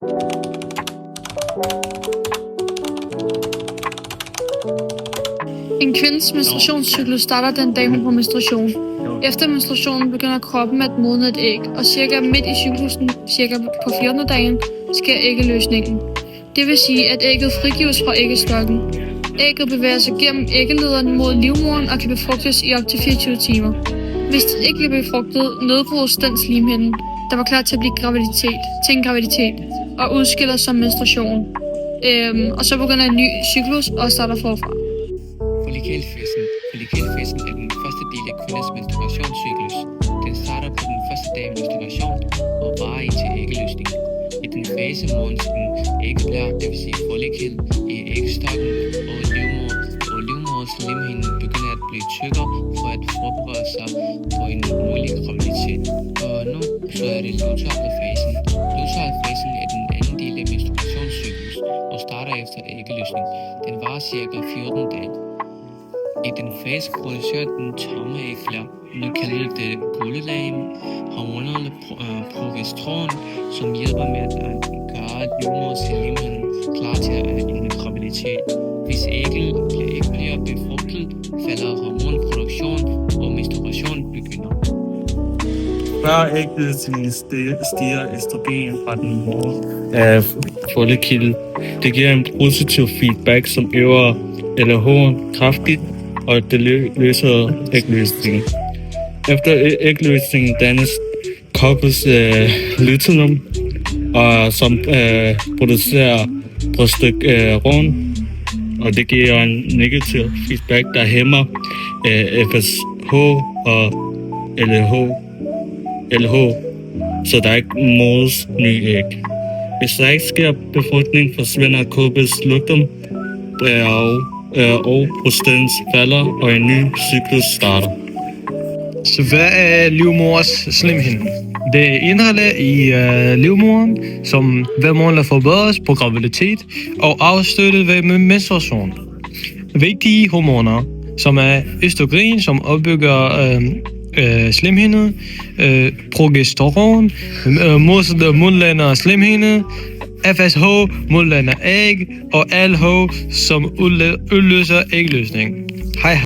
En kvindes menstruationscyklus starter den dag, hun får menstruation. Efter menstruationen begynder kroppen at modne et æg, og cirka midt i cyklusen, cirka på 14. dagen, sker æggeløsningen. Det vil sige, at ægget frigives fra æggestokken. Ægget bevæger sig gennem æggelederen mod livmoderen og kan befrugtes i op til 24 timer. Hvis det ikke bliver befrugtet, nedbrydes den slimhinde, der var klar til at blive til en graviditet, og udskiller som menstruation. Og så begynder en ny cyklus og starter forfra. Follikelfasen. Follikelfasen er den første del af kvindens menstruationscyklus. Den starter på den første dag af menstruation og varer indtil æggeløsning. I den fase modnes den æggeblær, dvs. follikel, i æggestokken og livmoderens slimhinde begynder at blive tykkere for at forberede sig på en mulig graviditet. Og nu så er det lutealfasen. Lutealfasen er den anden del af menstruationscyklus og starter efter æggeløsning. Den varer cirka 14 dage. I den fase producerer den tomme ægflær, nu kalder det guldelag, hormonerne progesteron, som hjælper med at gøre livmoderslimhinden klar til en graviditet. Hvis ægget ikke bliver befrugtet, falder hormonproduktion og menstruation begynder. Før æggeløsningen stiger østrogen fra den mor af follikel. Det giver en positiv feedback, som øger LH kraftigt, og det løser ægløsningen. Efter ægløsningen dannes koppes luteum, og som producerer progesteron, og det giver en negativ feedback, der hæmmer FSH og LH, så der ikke modes nye æg. Hvis der ikke sker befrugtning, forsvinder koppes luteum, og prostens falder, og en ny cyklus starter. Så hvad er livmoders slimhinde? Det er indholdet i livmoderen, som hver måned forbedres på graviditet og afstøttet ved menstruation. Vigtige hormoner, som er østrogen, som opbygger slimhinde, progesteron, modlander slimhinde, FSH, modlander æg, og LH, som udløser ægløsning. Hej.